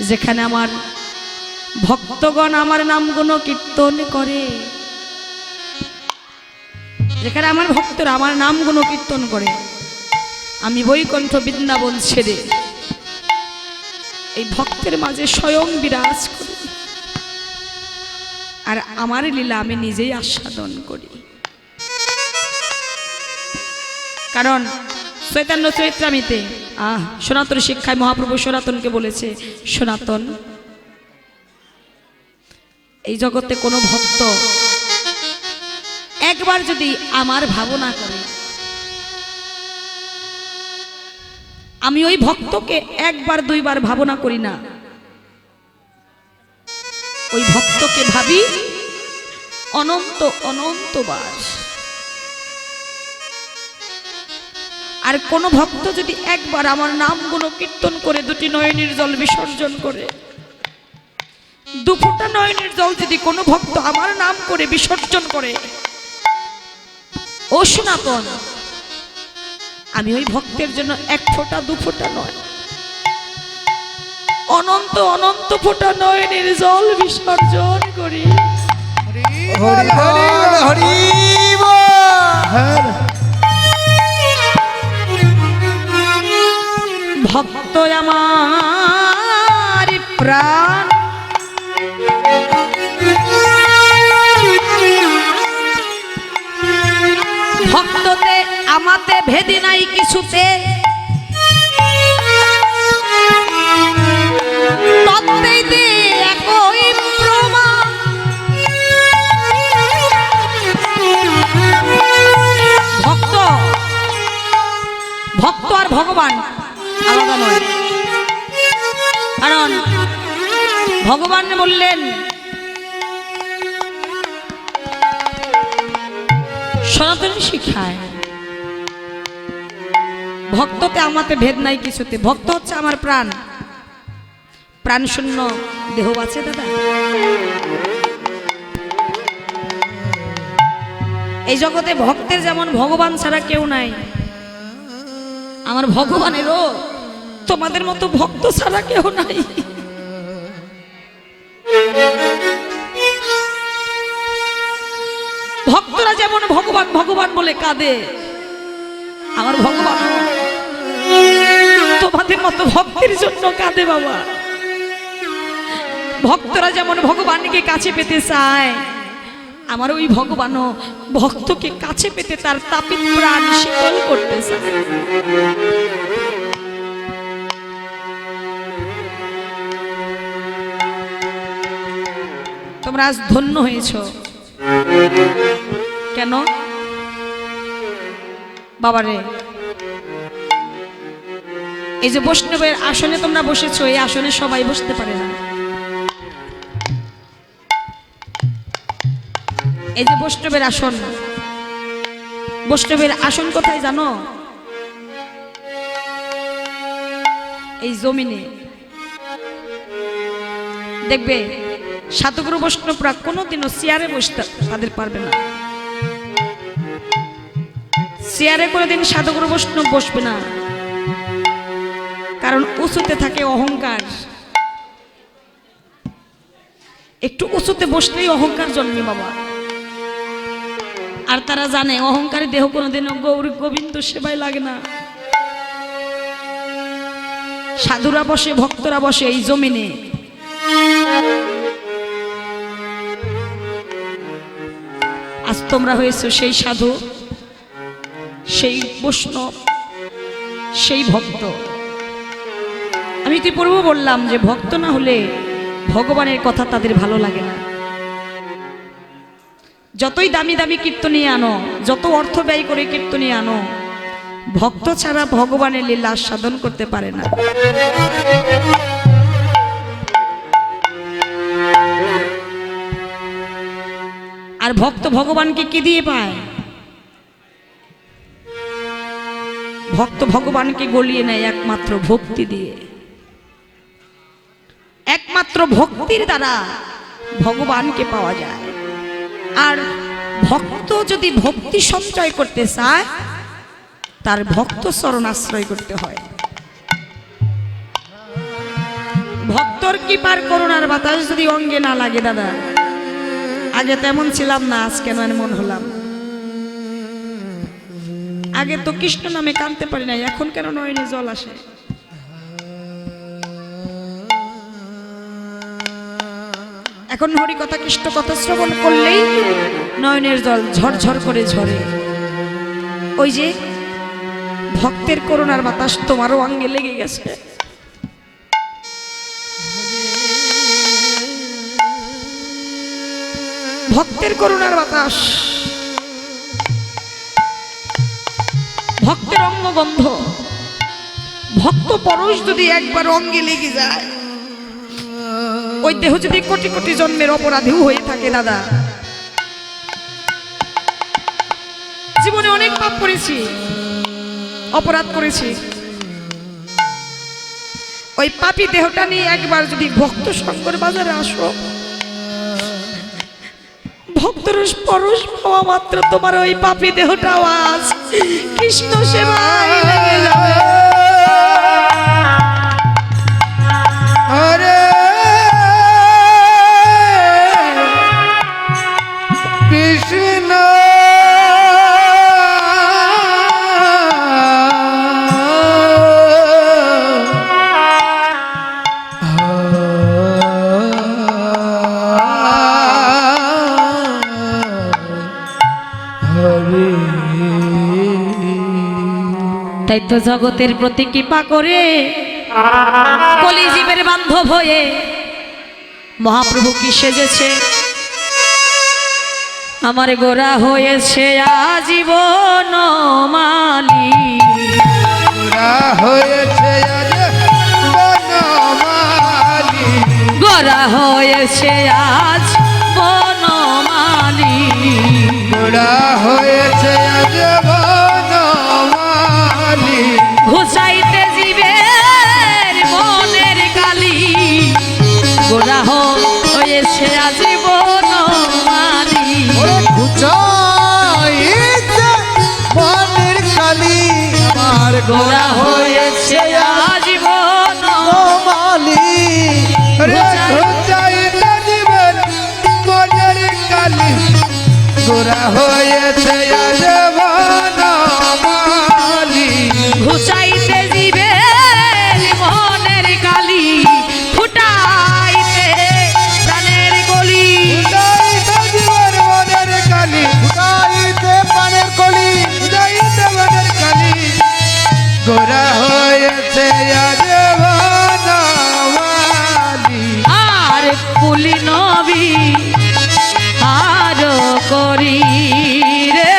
যেখানে আমার ভক্তগণ আমার নাম গুণ কীর্তন করে, যেখানে আমার ভক্তরা আমার নাম গুণ কীর্তন করে, আমি বৈকুণ্ঠ বৃন্দাবন ছেড়ে এই ভক্তের মাঝে স্বয়ং বিরাজ করি, আর আমার লীলা আমি নিজেই আস্বাদন করি। কারণ চৈতন্য চরিত্রামিতে সনাতন শিক্ষায় মহাপ্রভু সনাতনকে বলেছে, সনাতন, এই জগতে কোনো ভক্ত একবার যদি আমার ভাবনা করে, আমি ওই ভক্তকে একবার দুইবার ভাবনা করি না, ওই ভক্তকে ভাবি অনন্ত অনন্তবার। আর কোন ভক্ত যদি একবার আমার নাম গুণ কীর্তন করে দুটি নয়নের জল বিসর্জন করে, দুফোঁটা নয়নের জল যদি কোনো ভক্ত আমার নাম করে বিসর্জন করে, ও সনাতন, আমি ওই ভক্তের জন্য এক ফোঁটা দুফোঁটা নয়, অনন্ত অনন্ত ফোঁটা নয়নের জল বিসর্জন করি। হরি হরি হরি বল। ভক্ত আমার প্রাণ, ভক্ততে আমাতে ভেদি নাই কিছুতে, তত্ত্বেই দে একই প্রমাণ। ভক্ত ভক্ত আর ভগবান আলাদা নয়। কারণ ভগবান বললেন, সনাতন শিক্ষায় ভক্ততে আমাতে ভেদ নাই কিছুতে। ভক্ত হচ্ছে আমার প্রাণ, প্রাণ শূন্য দেহ আছে দাদা। এই জগতে ভক্তের যেমন ভগবান ছাড়া কেউ নাই, আমার ভগবানেরও তোমাদের মতো ভক্ত ছাড়া কেউ নাই। ভক্তরা যেমন ভগবান ভগবান বলে কাঁদে, আমার ভগবান তোমাদের মতো ভক্তের জন্য কাঁদে বাবা। ভক্তরা যেমন ভগবানকে কাছে পেতে চায়, আমার ওই ভগবানও ভক্তকে কাছে পেতে তার তাপিত প্রাণ শীতল করতে চায়। তোমরা আজ ধন্য হয়েছ। কেন বাবারে? এই যে বৈষ্ণবের আসনে তোমরা বসেছো, এই আসনে সবাই বসতে পারে না। এই যে বৈষ্ণবের আসন, বৈষ্ণবের আসন কোথায় জানো? এই জমিনে। দেখবে সাধুগুরু বৈষ্ণবরা কোনোদিনও চেয়ারে বসতে তাদের পারবে না। চেয়ারে কোনোদিন সাধুগুরু বৈষ্ণব বসবে না, কারণ উঁচুতে থাকে অহংকার। একটু উঁচুতে বসলেই অহংকার জন্মে বাবা। আর তারা জানে অহংকারী দেহ কোনোদিনও গৌর গোবিন্দ সেবায় লাগে না। সাধুরা বসে, ভক্তরা বসে এই জমিনে। আজ তোমরা হয়েছো সেই সাধু, সেই বৈষ্ণব, সেই ভক্ত। আমি তো পূর্ব বললাম যে ভক্ত না হলে ভগবানের কথা তাদের ভালো লাগে না। যতই দামি দামি কীর্তনিয়ে আনো, যত অর্থ ব্যয় করে কীর্তনিয়ে আনো, ভক্ত ছাড়া ভগবানের লীলা সাধন করতে পারে না। আর ভক্ত ভগবানকে কি দিয়ে পায়? ভক্ত ভগবানকে গলিয়ে নেয় একমাত্র ভক্তি দিয়ে। একমাত্র ভক্তির দ্বারা ভগবানকে পাওয়া যায়। আর ভক্ত যদি ভক্তি সঞ্চয় করতে চায়, তার ভক্ত চরণ আশ্রয় করতে হয়। ভক্তর তোর কি পার করুণার বাতাস যদি অঙ্গে না লাগে দাদা, আগে তেমন ছিলাম না, আজ কেন এমন হলাম? আগে তো কৃষ্ণ নামে কাঁদতে পারি না, এখন কেন নয়নে জল আসে? এখন হরি কথা কৃষ্ণ কথা শ্রবণ করলেই নয়নের জল ঝরঝর করে ঝরে। ওই যে ভক্তের করুণার বাতাস তোমারও অঙ্গে লেগে গেছে। ভক্তের করুণার বাতাস, ভক্তের অঙ্গগন্ধ, ভক্ত পরশ যদি একবার অঙ্গে লেগে যায়, ওই দেহ যদি কোটি কোটি জন্মের অপরাধীও হয়ে থাকে দাদা, জীবনে অনেক পাপ করেছি, অপরাধ করেছি, ওই পাপী দেহটা নিয়ে একবার যদি ভক্ত শঙ্কর বাজারে আসো, ভক্তর পরশ পাওয়া মাত্র তোমার ওই পাপী দেহটাও আজ কৃষ্ণ সেবায় লেগে যাবে। হরে কৃষ্ণ তাই তো জগতের প্রতি কৃপা করে কলিজীবের বান্ধব হয়ে মহাপ্রভু কি সেজেছে, আমার গোরা হয়েছে আজীবন মালি, গোরা হয়েছে আজ বনমালী, গোরা হয়েছে আজ বনমালি, গোরা হয়েছে আজ বনমালী, ঘুচাইতে জীবের মনের কালি, গোরা হয়েছে আজ বনমালি, ঘুচাইতে মনের কালি, আমার গোরা হয়েছে আজ বনমালি, রে ঘুচাইতে জীবন মনের কালি, গোরা হয়েছে আজ বনমালী, ঘুচাইতে জীবের মনের কালি, ফুটাইতে প্রাণের গলি, ঘুচাইতে জীবন মনের কালি, ঘুচাইতে প্রাণের কলি, ঘুচাইতে মনের কালি, গোরা হয়েছে আজ বনমালী, আর কুলি নবী আর করি রে,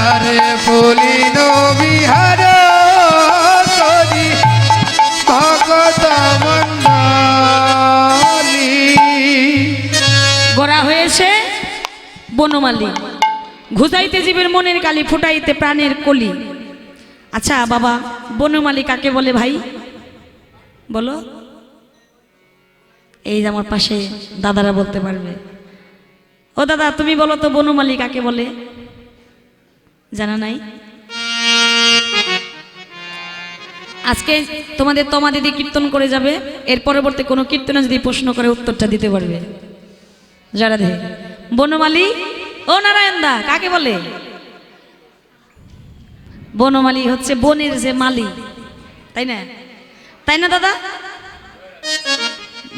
আরে ফুলিন বিহার করি ভগত মন্ডলী। গোরা হয়েছে বনমালী, ঘুচাইতে জীবের মনের কালি, ফুটাইতে প্রাণের কলি। আচ্ছা বাবা, বনমালী কাকে বলে ভাই বলো? এই যে আমার পাশে দাদারা বলতে পারবে। ও দাদা তুমি বলো তো, বনমালী কাকে বলে? জানা নাই? আজকে তোমাদের তমা দিদি কীর্তন করে যাবে, এর পরবর্তী কোনো কীর্তনে যদি প্রশ্ন করে উত্তরটা দিতে পারবে যারা দে। বনমালী ও নারায়ণ দা কাকে বলে? বনমালী হচ্ছে বনের যে মালী, তাই না? তাই না দাদা?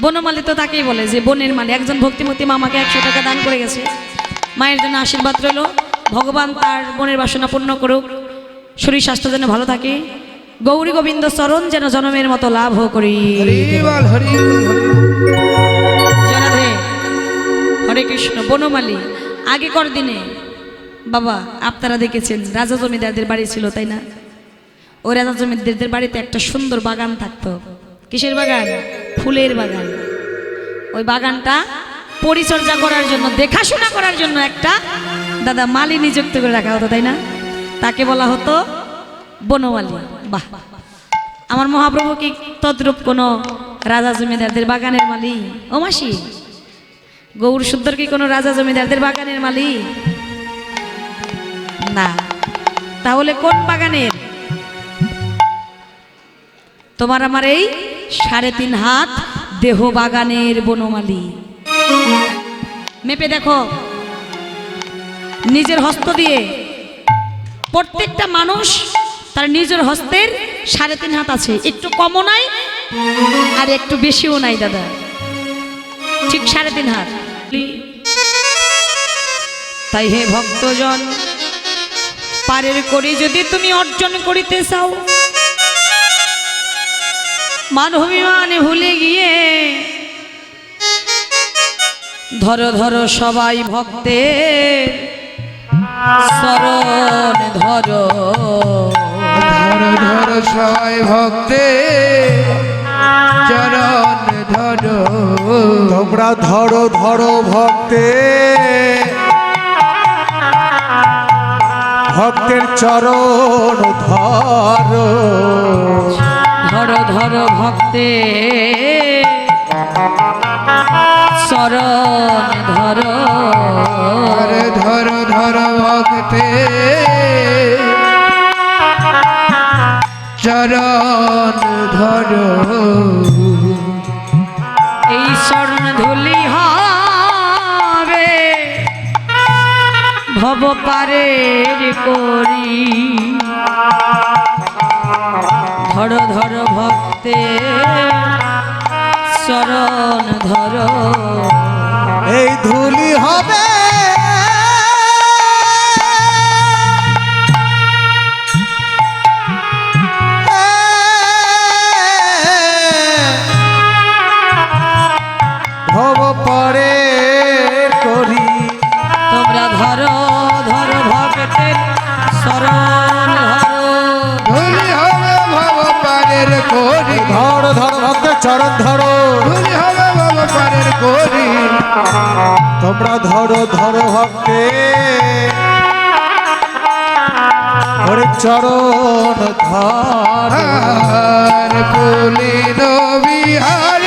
বনমালী তো তাকেই বলে যে বনের মালী। একজন ভক্তিমতী মামাকে 100 টাকা দান করে গেছে, মায়ের জন্য আশীর্বাদ রইল, ভগবান তার বনের বাসনা পূর্ণ করুক, শরীর স্বাস্থ্য যেন ভালো থাকে, গৌরী গোবিন্দ চরণ যেন জনমের মতো লাভ করি। হরিবল হরিবল জয় রাধে, হরে কৃষ্ণ। বনমালী আগেকার দিনে বাবা আপনারা দেখেছেন রাজা জমিদারদের বাড়ি ছিল, তাই না? ওই রাজা জমিদারদের বাড়িতে একটা সুন্দর বাগান থাকতো। কিসের বাগান? ফুলের বাগান। ওই বাগানটা পরিচর্যা করার জন্য, দেখাশোনা করার জন্য একটা দাদা মালি নিযুক্ত করে রাখা হতো, তাই না? তাকে বলা হতো বনমালী। বাহ, আমার মহাপ্রভু কি তদ্রূপ কোনো রাজা জমিদারদের বাগানের মালি? ও মাসি, গৌর সুন্দর কি কোনো রাজা জমিদারদের বাগানের মালি? না। তাহলে কোন বাগানের? তোমার আমার এই 3.5 হাত, দেহ বাগানের বনমালী। মেপে দেখো নিজের হস্ত দিয়ে, প্রত্যেকটা মানুষ তার নিজের হস্তের 3.5 হাত আছে, একটু কমও নাই আর একটু বেশিও নাই দাদা, ঠিক 3.5 হাত। তাই হে ভক্তজন, পারের করে যদি তুমি অর্জন করিতে চাও, মান অভিমান ভুলে গিয়ে ধরো ধরো সবাই ভক্তের শরণ ধরো। ধরো ধরো সবাই ভক্তে চরণ ধরো। তোমরা ধরো ধরো ভক্তে ভক্তের চরণ ধরো। ধরো ধরো ভক্তে শরণ ধরো। আরে ধরো ধরো ভক্তে চরণ ধরো। এই শরণ ধুলি হবে ভব পারের করি। ধরো ধরো ভক্তে শরণ ধরো। এই ধুলি হবে ভব পরে করি। তোমরা ধরো ধরো ভক্তের শরণ ধরো। ধুলি হবে ভব পারের করি। ধরো ধরো ভক্তের চরণ ধরো। ধুলি হবে ভব পারের করি। তোমরা ধরো ধরো ভক্তে ওরে চরণ ধরো। আর পুলিন বিহার